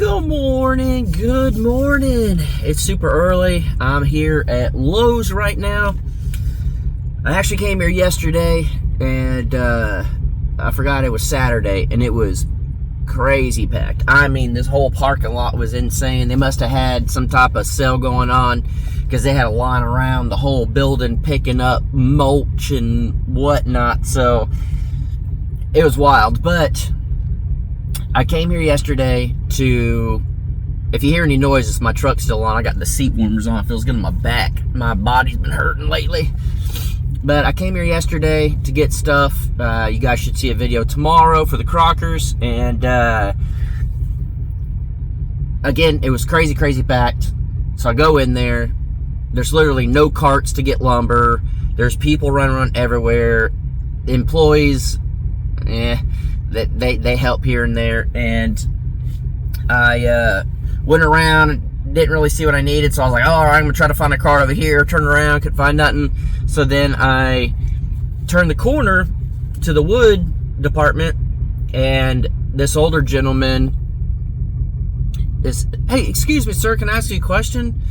Good morning, good morning. It's super early. I'm here at Lowe's right now. I actually came here yesterday and I forgot it was Saturday and it was crazy packed. I mean, this whole parking lot was insane. They must have had some type of sale going on because they had a line around the whole building picking up mulch and whatnot. So it was wild, but I came here yesterday to, if you hear any noises, my truck's still on. I got the seat warmers on. It feels good in my back. My body's been hurting lately. But I came here yesterday to get stuff. You guys should see a video tomorrow for the Crockers. And again, it was crazy packed. So I go in there. There's literally no carts to get lumber. There's people running around everywhere. Employees, they help here and there. And I went around and didn't really see what I needed, so I was like, oh, all right, I'm gonna try to find a cart over here. Turn around, couldn't find nothing. So then I turned the corner to the wood department, and this older gentleman is, hey, excuse me, sir, can I ask you a question?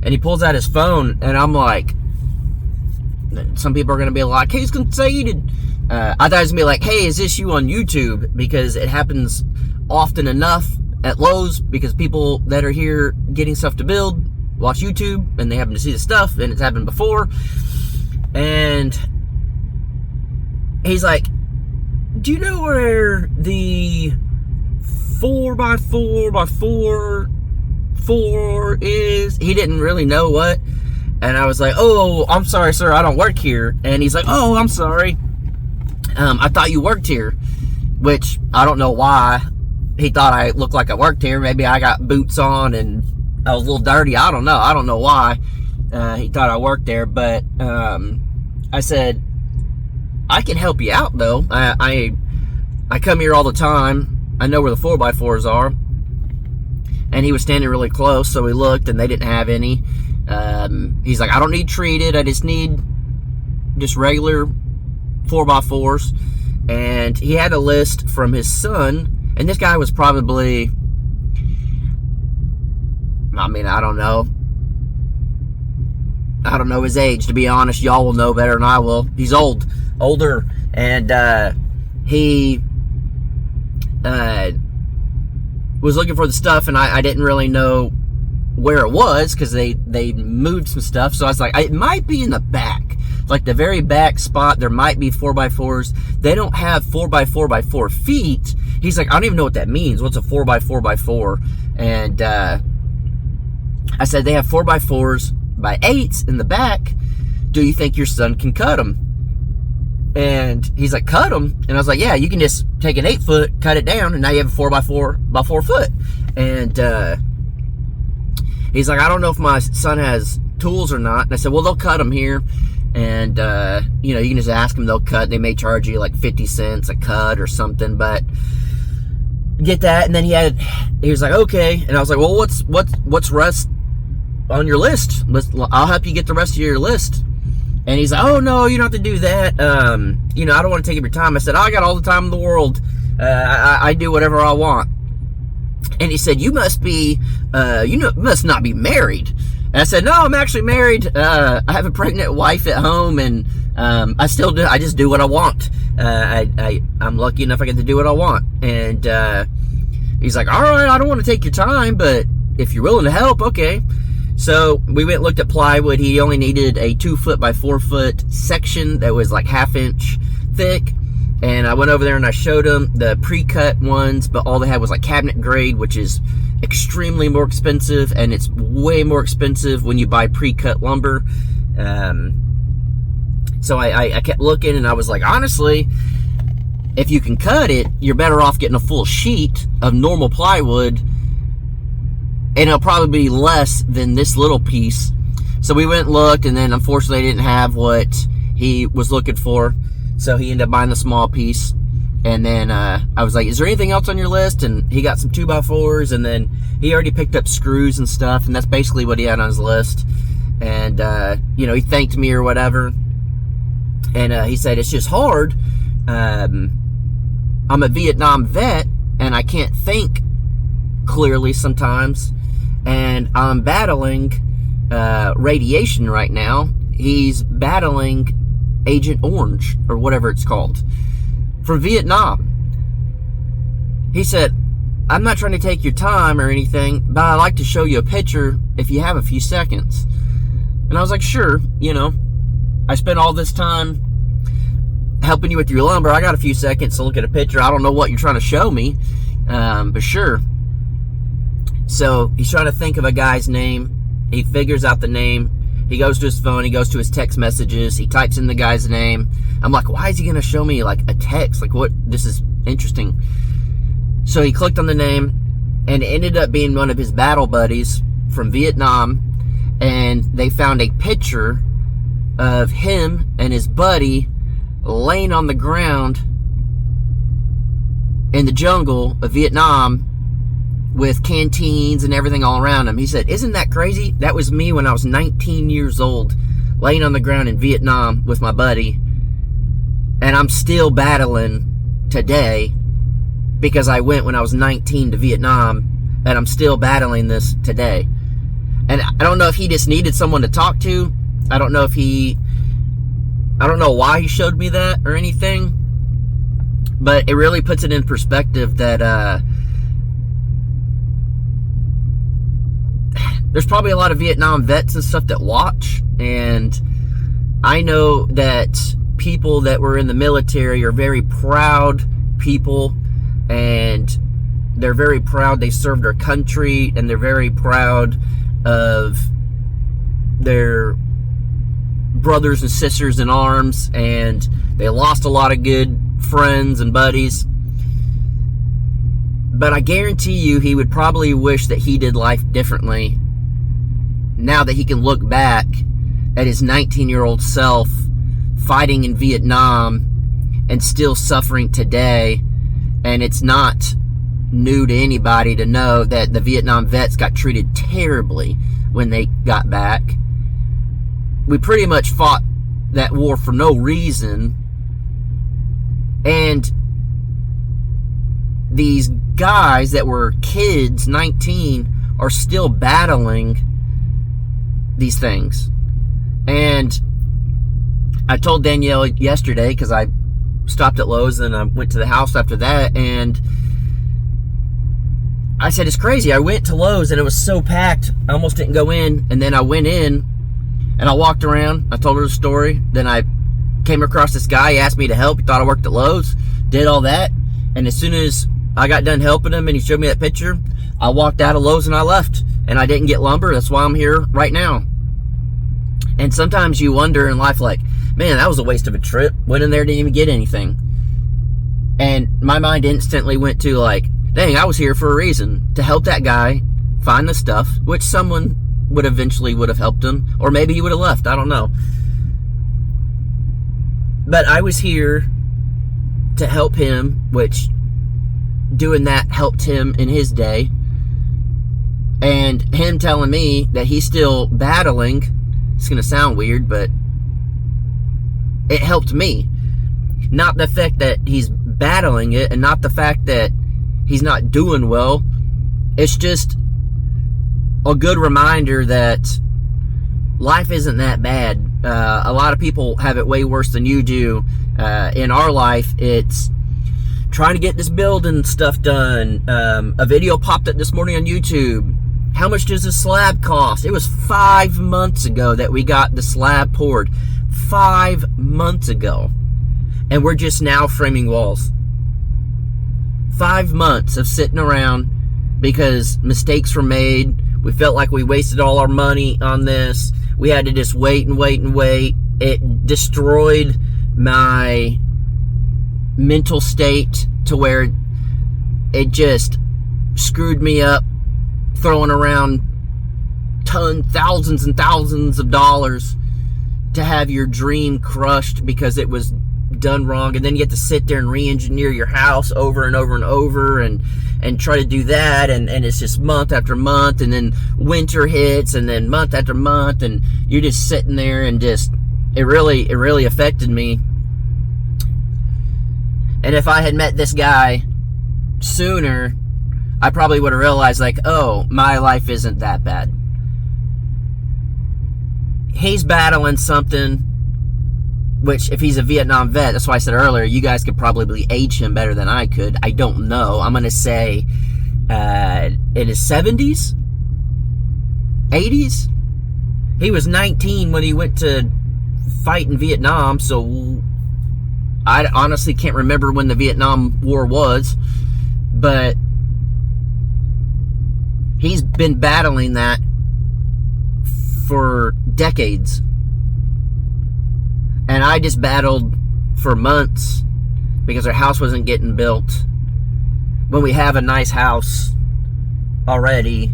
And he pulls out his phone, and I'm like, some people are gonna be like, hey, he's conceited. I thought it was gonna be like, hey, is this you on YouTube? Because it happens often enough at Lowe's, because people that are here getting stuff to build watch YouTube and they happen to see the stuff, and it's happened before. And he's like, do you know where the 4x4x4 is? He didn't really know what. And I was like, oh, I'm sorry, sir, I don't work here. And he's like, oh, I'm sorry. I thought you worked here. Which, I don't know why he thought I looked like I worked here. Maybe I got boots on and I was a little dirty. I don't know why he thought I worked there. But I said, I can help you out though. I come here all the time. I know where the 4x4s are. And he was standing really close, so we looked and they didn't have any. He's like, I don't need treated. I just need just regular 4x4s. And he had a list from his son. And this guy was probably, I mean, I don't know his age, to be honest. Y'all will know better than I will. He's older. And he was looking for the stuff, and I didn't really know where it was because they moved some stuff. So I was like, it might be in the back. Like the very back spot, there might be 4x4s. They don't have 4x4x4 feet. He's like, I don't even know what that means. What's a 4x4x4? And I said, they have 4x4s by 8s in the back. Do you think your son can cut them? And he's like, cut them? And I was like, yeah, you can just take an 8-foot, cut it down, and now you have a 4x4 by 4 foot. And he's like, I don't know if my son has tools or not. And I said, well, they'll cut them here. And, you know, you can just ask them, they'll cut. They may charge you like 50 cents a cut or something, but get that. And then he was like, okay. And I was like, well, what's rest on your list? I'll help you get the rest of your list. And he's like, oh, no, you don't have to do that. You know, I don't want to take up your time. I said, I got all the time in the world. I do whatever I want. And he said, you must not be married. And I said, no, I'm actually married. I have a pregnant wife at home, and I just do what I want. I'm lucky enough I get to do what I want. And he's like, all right, I don't want to take your time, but if you're willing to help, okay. So we went and looked at plywood. He only needed a 2-foot by 4-foot section that was like 1/2 inch thick. And I went over there and I showed him the pre-cut ones, but all they had was like cabinet grade, which is extremely more expensive, and it's way more expensive when you buy pre-cut lumber. So I kept looking, and I was like, honestly, if you can cut it, you're better off getting a full sheet of normal plywood, and it'll probably be less than this little piece. So we went and looked, and then unfortunately they didn't have what he was looking for. So he ended up buying the small piece. And then I was like, is there anything else on your list? And he got some 2x4s, and then he already picked up screws and stuff, and that's basically what he had on his list. And, you know, he thanked me or whatever. And he said, it's just hard. I'm a Vietnam vet, and I can't think clearly sometimes. And I'm battling radiation right now. He's battling Agent Orange, or whatever it's called, from Vietnam. He said, I'm not trying to take your time or anything, but I'd like to show you a picture if you have a few seconds. And I was like, sure, you know, I spent all this time helping you with your lumber. I got a few seconds to look at a picture. I don't know what you're trying to show me, but sure. So he's trying to think of a guy's name. He figures out the name. He goes to his phone. He goes to his text messages. He types in the guy's name. I'm like, why is he going to show me like a text? Like, what? This is interesting. So he clicked on the name, and it ended up being one of his battle buddies from Vietnam. And they found a picture of him and his buddy laying on the ground in the jungle of Vietnam with canteens and everything all around him. He said, isn't that crazy? That was me when I was 19 years old, laying on the ground in Vietnam with my buddy. And I'm still battling today because I went when I was 19 to Vietnam, and I'm still battling this today. And I don't know if he just needed someone to talk to. I don't know why he showed me that or anything. But it really puts it in perspective that there's probably a lot of Vietnam vets and stuff that watch. And I know that people that were in the military are very proud people. And they're very proud they served their country. And they're very proud of their brothers and sisters in arms, and they lost a lot of good friends and buddies. But I guarantee you he would probably wish that he did life differently now that he can look back at his 19-year-old self fighting in Vietnam and still suffering today. And it's not new to anybody to know that the Vietnam vets got treated terribly when they got back. We pretty much fought that war for no reason. And these guys that were kids, 19, are still battling these things. And I told Danielle yesterday, because I stopped at Lowe's and I went to the house after that, and I said, it's crazy. I went to Lowe's and it was so packed, I almost didn't go in. And then I went in and I walked around. I told her the story. Then I came across this guy. He asked me to help. He thought I worked at Lowe's. Did all that. And as soon as I got done helping him and he showed me that picture, I walked out of Lowe's and I left. And I didn't get lumber. That's why I'm here right now. And sometimes you wonder in life, like, man, that was a waste of a trip. Went in there, didn't even get anything. And my mind instantly went to, like, dang, I was here for a reason, to help that guy find the stuff, which someone would have helped him, or maybe he would have left, I don't know. But I was here to help him, which doing that helped him in his day. And him telling me that he's still battling, it's going to sound weird, but it helped me. Not the fact that he's battling it, and not the fact that he's not doing well. It's just a good reminder that life isn't that bad. A lot of people have it way worse than you do. In our life, it's trying to get this building stuff done. A video popped up this morning on YouTube. How much does a slab cost? It was 5 months ago that we got the slab poured. 5 months ago. And we're just now framing walls. 5 months of sitting around because mistakes were made. We felt like we wasted all our money on this. We had to just wait and wait and wait. It destroyed my mental state to where it just screwed me up, throwing around thousands and thousands of dollars to have your dream crushed because it was done wrong. And then you have to sit there and re-engineer your house over and over and over and try to do that, and it's just month after month, and then winter hits, and then month after month, and you're just sitting there, and just it really affected me. And if I had met this guy sooner, I probably would have realized, like, oh, my life isn't that bad. He's battling something, which, if he's a Vietnam vet, that's why I said earlier, you guys could probably age him better than I could. I don't know. I'm going to say in his 70s? 80s? He was 19 when he went to fight in Vietnam, so I honestly can't remember when the Vietnam War was, but he's been battling that for decades. And I just battled for months because our house wasn't getting built. When we have a nice house already,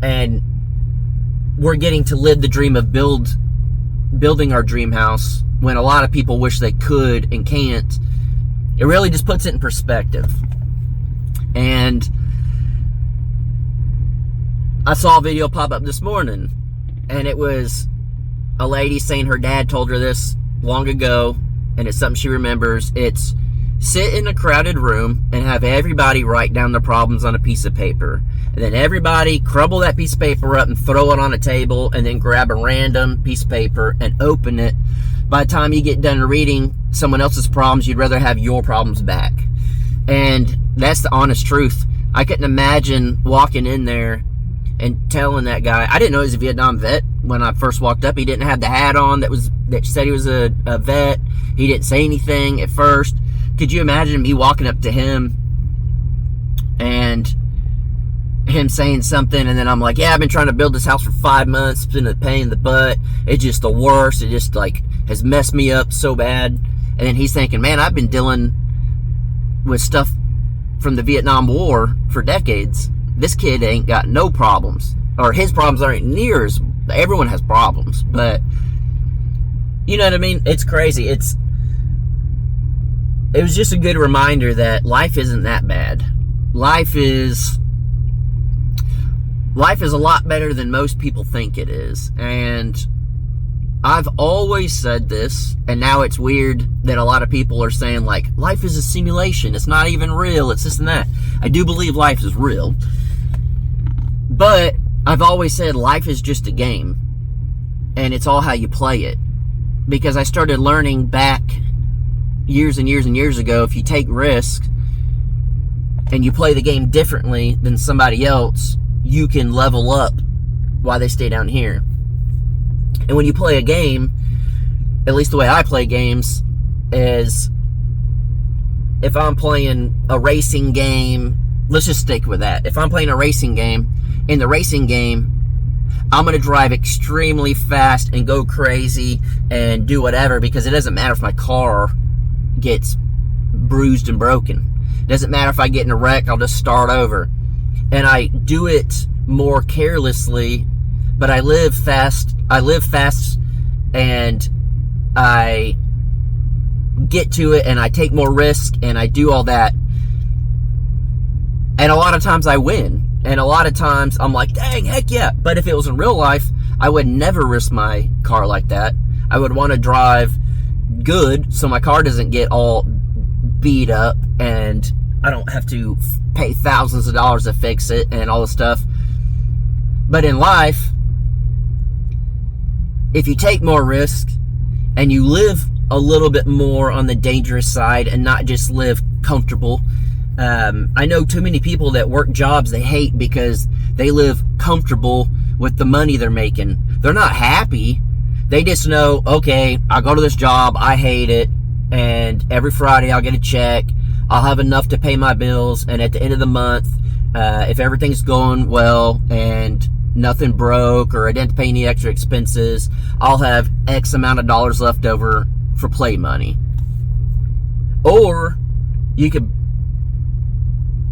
and we're getting to live the dream of building our dream house when a lot of people wish they could and can't, it really just puts it in perspective. And I saw a video pop up this morning, and it was a lady saying her dad told her this long ago, and it's something she remembers. It's sit in a crowded room and have everybody write down their problems on a piece of paper. And then everybody crumble that piece of paper up and throw it on a table, and then grab a random piece of paper and open it. By the time you get done reading someone else's problems, you'd rather have your problems back. And that's the honest truth. I couldn't imagine walking in there and telling that guy, I didn't know he was a Vietnam vet when I first walked up. He didn't have the hat on that said he was a vet. He didn't say anything at first. Could you imagine me walking up to him and him saying something, and then I'm like, yeah, I've been trying to build this house for 5 months. It's been a pain in the butt. It's just the worst. It just like has messed me up so bad. And then he's thinking, man, I've been dealing with stuff from the Vietnam War for decades. This kid ain't got no problems, or his problems aren't near as, everyone has problems, but you know what I mean? It's crazy. It was just a good reminder that life isn't that bad. Life is a lot better than most people think it is. And I've always said this, and now it's weird that a lot of people are saying, like, life is a simulation. It's not even real. It's this and that. I do believe life is real. But I've always said life is just a game. And it's all how you play it. Because I started learning back years and years and years ago, if you take risks and you play the game differently than somebody else, you can level up while they stay down here. And when you play a game, at least the way I play games, is if I'm playing a racing game, let's just stick with that. If I'm playing a racing game, in the racing game, I'm going to drive extremely fast and go crazy and do whatever, because it doesn't matter if my car gets bruised and broken. It doesn't matter if I get in a wreck, I'll just start over. And I do it more carelessly, but I live fast, and I get to it, and I take more risk, and I do all that. And a lot of times I win. And a lot of times I'm like, dang, heck yeah. But if it was in real life, I would never risk my car like that. I would want to drive good so my car doesn't get all beat up and I don't have to pay thousands of dollars to fix it and all this stuff. But in life, if you take more risk and you live a little bit more on the dangerous side and not just live comfortable. I know too many people that work jobs they hate because they live comfortable with the money they're making. They're not happy. They just know, okay, I'll go to this job, I hate it, and every Friday I'll get a check. I'll have enough to pay my bills, and at the end of the month, if everything's going well and nothing broke or I didn't pay any extra expenses, I'll have X amount of dollars left over for play money. Or you could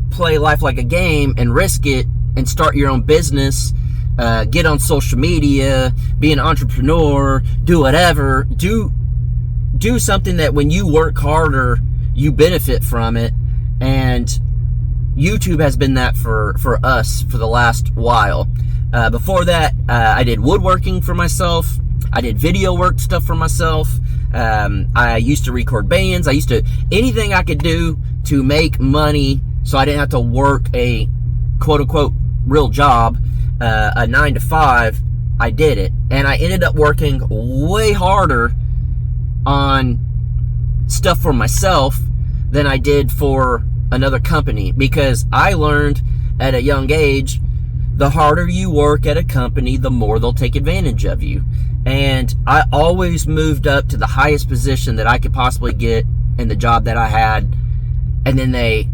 play life like a game and risk it and start your own business, get on social media, be an entrepreneur, do whatever, do something that when you work harder, you benefit from it. And YouTube has been that for us for the last while. Before that, I did woodworking for myself. I did video work stuff for myself. I used to record bands. Anything I could do to make money so I didn't have to work a quote-unquote real job, a 9 to 5. I did it, and I ended up working way harder on stuff for myself than I did for another company, because I learned at a young age, the harder you work at a company, the more they'll take advantage of you. And I always moved up to the highest position that I could possibly get in the job that I had, and then they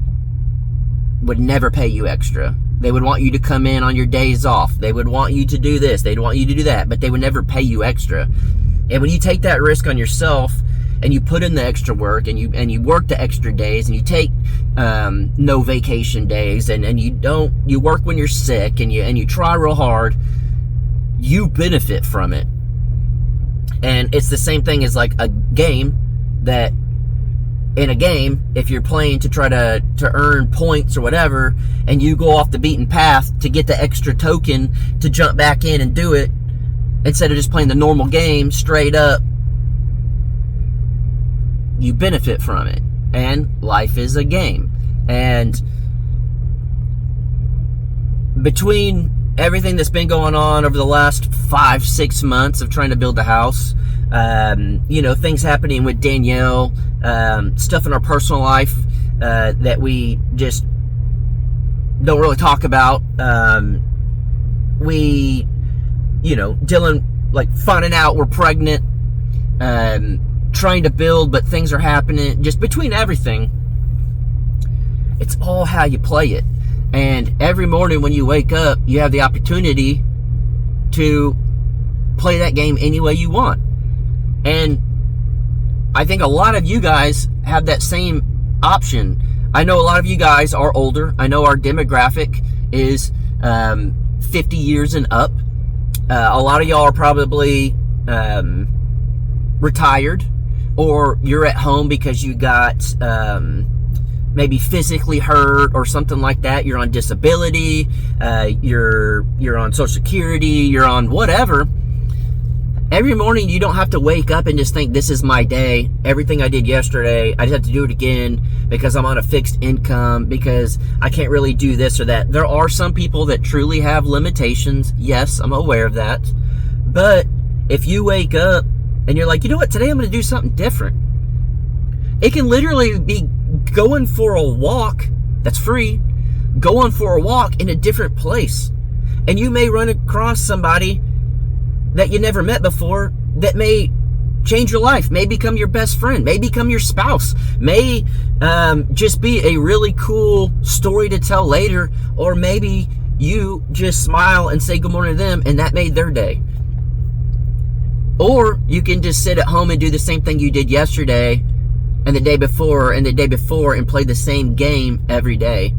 would never pay you extra. They would want you to come in on your days off. They would want you to do this. They'd want you to do that, but they would never pay you extra. And when you take that risk on yourself and you put in the extra work and you work the extra days and you take no vacation days and you work when you're sick and you try real hard, you benefit from it. And it's the same thing as like a game, that in a game, if you're playing to try to earn points or whatever, and you go off the beaten path to get the extra token to jump back in and do it, instead of just playing the normal game straight up, you benefit from it. And life is a game. And between everything that's been going on over the last 5-6 months of trying to build a house, things happening with Danielle, stuff in our personal life that we just don't really talk about. Dylan, like, finding out we're pregnant, trying to build, but things are happening. Just between everything, it's all how you play it. And every morning when you wake up, you have the opportunity to play that game any way you want. And I think a lot of you guys have that same option. I know a lot of you guys are older. I know our demographic is 50 years and up. A lot of y'all are probably retired, or you're at home because you got maybe physically hurt or something like that. You're on disability, you're on Social Security, you're on whatever. Every morning you don't have to wake up and just think, this is my day. Everything I did yesterday, I just have to do it again because I'm on a fixed income, because I can't really do this or that. There are some people that truly have limitations. Yes, I'm aware of that. But if you wake up and you're like, you know what, today I'm going to do something different. It can literally be going for a walk that's free, going for a walk in a different place. And you may run across somebody that you never met before that may change your life, may become your best friend, may become your spouse, may just be a really cool story to tell later, or maybe you just smile and say good morning to them and that made their day. Or you can just sit at home and do the same thing you did yesterday and the day before and the day before and play the same game every day.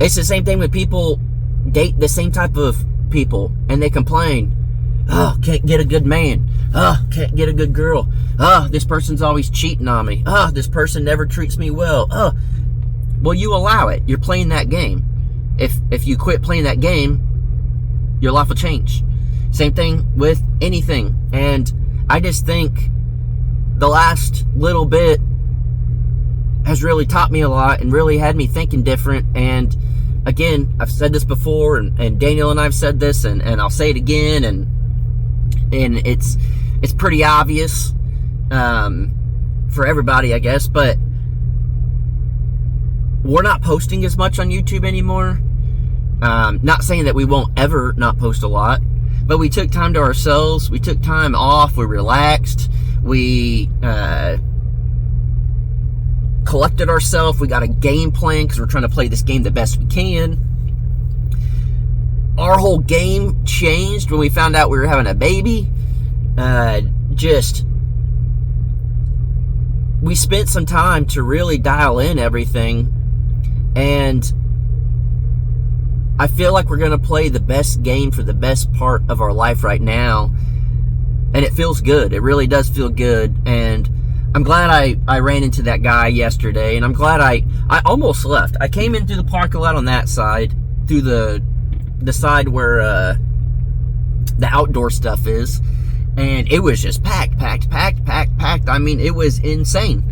It's the same thing when people date the same type of people and they complain, oh, can't get a good man, oh, can't get a good girl, oh, this person's always cheating on me, oh, this person never treats me well, oh. Well, you allow it. You're playing that game. If you quit playing that game, your life will change. Same thing with anything. And I just think the last little bit has really taught me a lot and really had me thinking different. And again, I've said this before, and Daniel and I've said this, and I'll say it again, and it's pretty obvious for everybody, I guess, but we're not posting as much on YouTube anymore. Not saying that we won't ever not post a lot, but we took time to ourselves. We took time off. We relaxed. We collected ourselves. We got a game plan because we're trying to play this game the best we can. Our whole game changed when we found out we were having a baby. We spent some time to really dial in everything, and I feel like we're going to play the best game for the best part of our life right now, and it feels good. It really does feel good, and I'm glad I ran into that guy yesterday, and I'm glad I almost left. I came in through the parking lot on that side, through the side where the outdoor stuff is, and it was just packed. I mean, it was insane.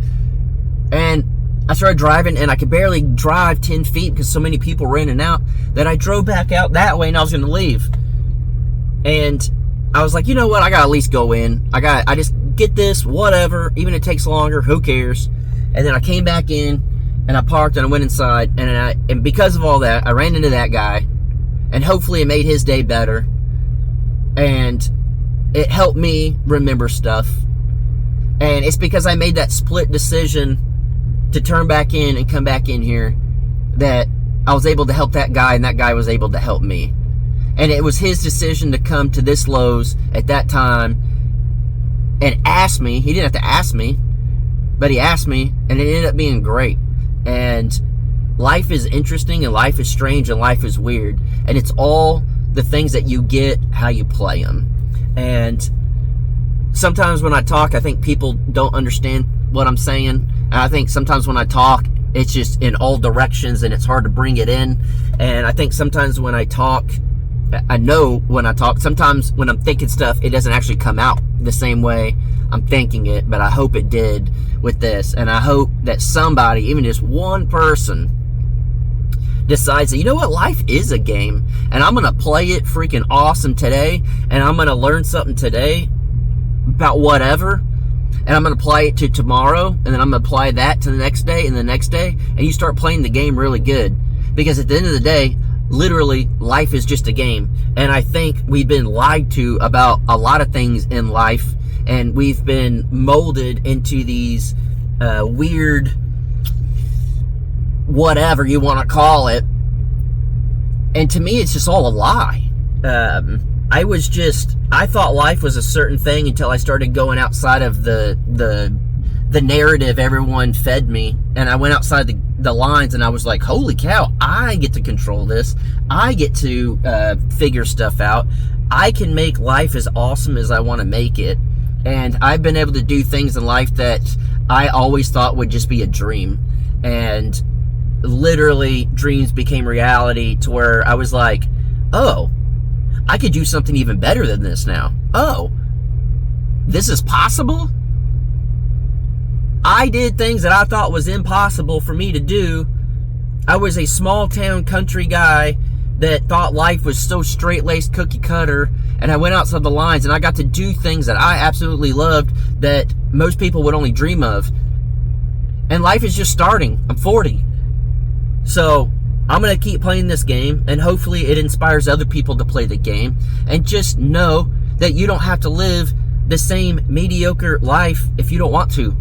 And I started driving, and I could barely drive 10 feet because so many people were in and out that I drove back out that way, and I was going to leave. And I was like, you know what? I got to at least go in. I just get this, whatever. Even if it takes longer, who cares? And then I came back in, and I parked, and I went inside. And because of all that, I ran into that guy. And hopefully it made his day better. And it helped me remember stuff. And it's because I made that split decision to turn back in and come back in here that I was able to help that guy, and that guy was able to help me. And it was his decision to come to this Lowe's at that time and ask me. He didn't have to ask me, but he asked me, and it ended up being great. And life is interesting, and life is strange, and life is weird. And it's all the things that you get, how you play them. And sometimes when I talk, I think people don't understand what I'm saying. And I think sometimes when I talk, it's just in all directions, and it's hard to bring it in. And I think sometimes when I talk, I know when I talk, sometimes when I'm thinking stuff, it doesn't actually come out the same way I'm thinking it, but I hope it did with this. And I hope that somebody, even just one person, decides that, you know what, life is a game, and I'm going to play it freaking awesome today, and I'm going to learn something today about whatever, and I'm going to apply it to tomorrow, and then I'm going to apply that to the next day and the next day, and you start playing the game really good. Because at the end of the day, literally, life is just a game. And I think we've been lied to about a lot of things in life, and we've been molded into these weird, whatever you want to call it. And to me, it's just all a lie. I thought life was a certain thing until I started going outside of the narrative everyone fed me. And I went outside the lines, and I was like, holy cow, I get to control this. I get to figure stuff out. I can make life as awesome as I want to make it. And I've been able to do things in life that I always thought would just be a dream. And literally, dreams became reality to where I was like, oh, I could do something even better than this now. Oh, this is possible? I did things that I thought was impossible for me to do. I was a small town country guy that thought life was so straight-laced, cookie-cutter, and I went outside the lines, and I got to do things that I absolutely loved that most people would only dream of. And life is just starting. I'm 40. So I'm going to keep playing this game, and hopefully it inspires other people to play the game. And just know that you don't have to live the same mediocre life if you don't want to.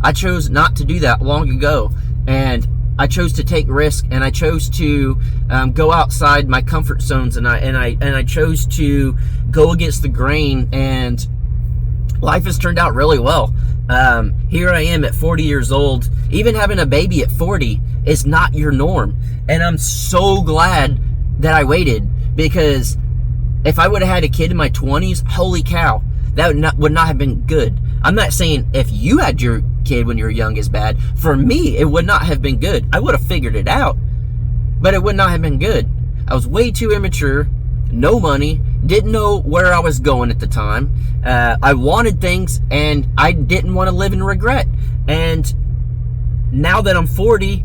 I chose not to do that long ago, and I chose to take risk, and I chose to go outside my comfort zones, and I chose to go against the grain, and life has turned out really well. Here I am at 40 years old. Even having a baby at 40 is not your norm, and I'm so glad that I waited, because if I would have had a kid in my 20s, holy cow, that would not have been good. I'm not saying if you had your kid when you were young is bad. For me, it would not have been good. I would have figured it out, but it would not have been good. I was way too immature, no money, didn't know where I was going at the time. I wanted things, and I didn't want to live in regret. And now that I'm 40,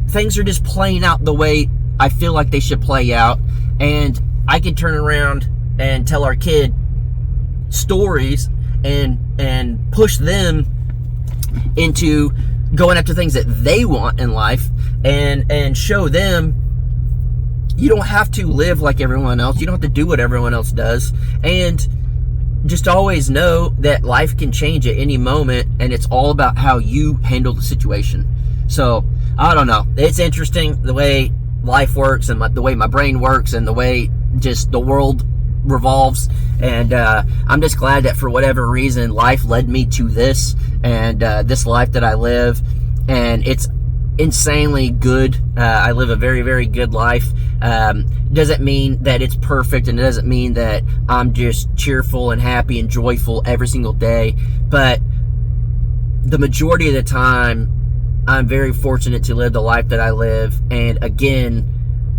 things are just playing out the way I feel like they should play out, and I can turn around and tell our kid stories and push them into going after things that they want in life, and show them you don't have to live like everyone else. You don't have to do what everyone else does. And just always know that life can change at any moment, and it's all about how you handle the situation. So, I don't know. It's interesting the way life works, and the way my brain works, and the way just the world revolves. And I'm just glad that for whatever reason life led me to this, and this life that I live, and it's insanely good. I live a very, very good life. Doesn't mean that it's perfect, and it doesn't mean that I'm just cheerful and happy and joyful every single day, but the majority of the time I'm very fortunate to live the life that I live. And again,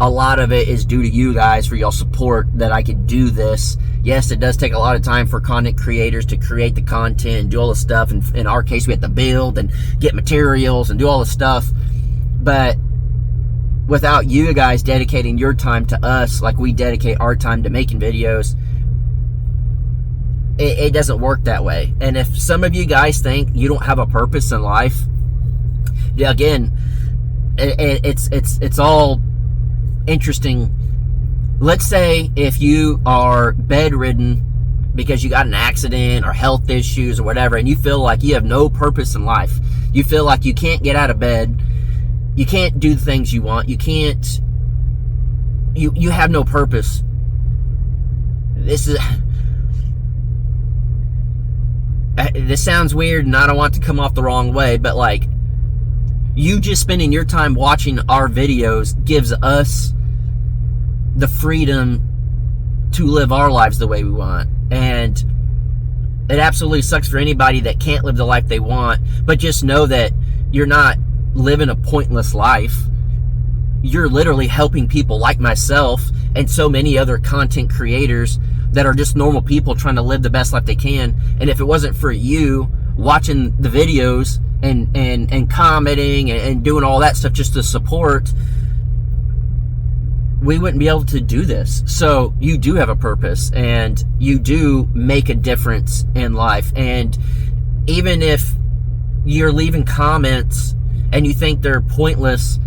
a lot of it is due to you guys for y'all support that I could do this. Yes, it does take a lot of time for content creators to create the content and do all the stuff. And in our case, we have to build and get materials and do all the stuff. But without you guys dedicating your time to us, like we dedicate our time to making videos, it doesn't work that way. And if some of you guys think you don't have a purpose in life, yeah, again, it's all interesting. Let's say if you are bedridden because you got an accident or health issues or whatever, and you feel like you have no purpose in life. You feel like you can't get out of bed. You can't do the things you want. You can't, you have no purpose. This sounds weird and I don't want to come off the wrong way, but like, you just spending your time watching our videos gives us the freedom to live our lives the way we want. And it absolutely sucks for anybody that can't live the life they want, but just know that you're not living a pointless life. You're literally helping people like myself and so many other content creators that are just normal people trying to live the best life they can. And if it wasn't for you watching the videos and commenting and doing all that stuff just to support, we wouldn't be able to do this. So you do have a purpose and you do make a difference in life. And even if you're leaving comments and you think they're pointless,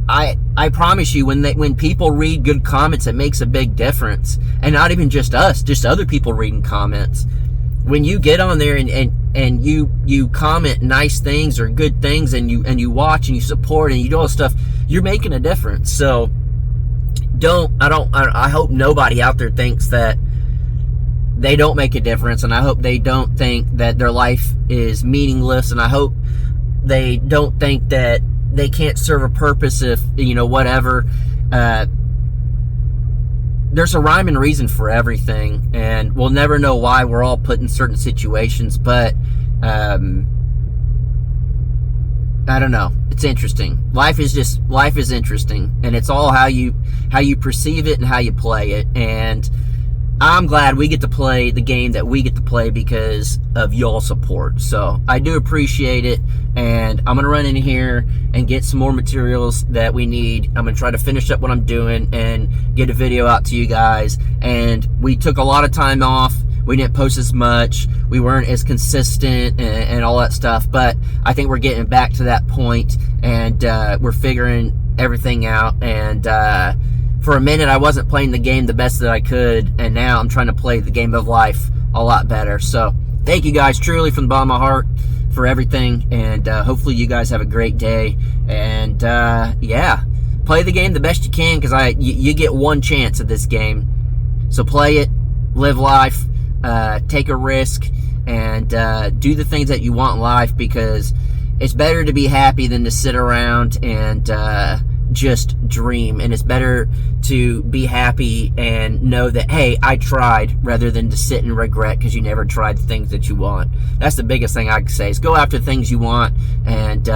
I promise you, when people read good comments, it makes a big difference. And not even just us, just other people reading comments. When you get on there and you comment nice things or good things, and you watch and you support and you do all this stuff, you're making a difference. So I hope nobody out there thinks that they don't make a difference, and I hope they don't think that their life is meaningless, and I hope they don't think that they can't serve a purpose if, whatever. There's a rhyme and reason for everything, and we'll never know why we're all put in certain situations, but I don't know. It's interesting. Life is interesting, and it's all how you perceive it and how you play it. And I'm glad we get to play the game that we get to play because of y'all support. So I do appreciate it, and I'm going to run in here and get some more materials that we need. I'm going to try to finish up what I'm doing and get a video out to you guys. And we took a lot of time off. We didn't post as much. We weren't as consistent and all that stuff. But I think we're getting back to that point, and we're figuring everything out. And for a minute, I wasn't playing the game the best that I could, and now I'm trying to play the game of life a lot better. So thank you guys truly from the bottom of my heart for everything, and hopefully you guys have a great day. And yeah, play the game the best you can, because you get one chance at this game. So play it, live life, take a risk, and do the things that you want in life, because it's better to be happy than to sit around and just dream. And it's better to be happy and know that, hey, I tried, rather than to sit and regret because you never tried the things that you want. That's the biggest thing I can say, is go after the things you want. And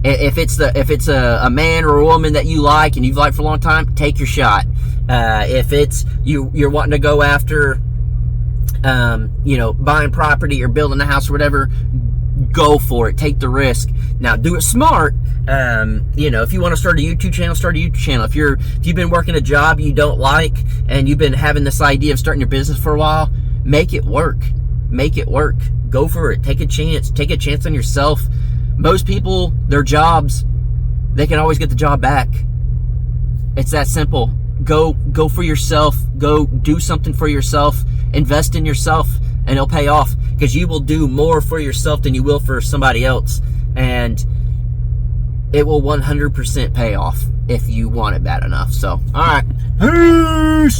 if it's a man or a woman that you like and you've liked for a long time, take your shot. If it's you're wanting to go after buying property or building a house or whatever, go for it. Take the risk. Now, do it smart. If you want to start a YouTube channel, start a YouTube channel. If you've been working a job you don't like, and you've been having this idea of starting your business for a while, make it work. Make it work. Go for it. Take a chance. Take a chance on yourself. Most people, their jobs, they can always get the job back. It's that simple. Go for yourself. Go do something for yourself. Invest in yourself, and it'll pay off, because you will do more for yourself than you will for somebody else. And it will 100% pay off if you want it bad enough. So, all right. Peace!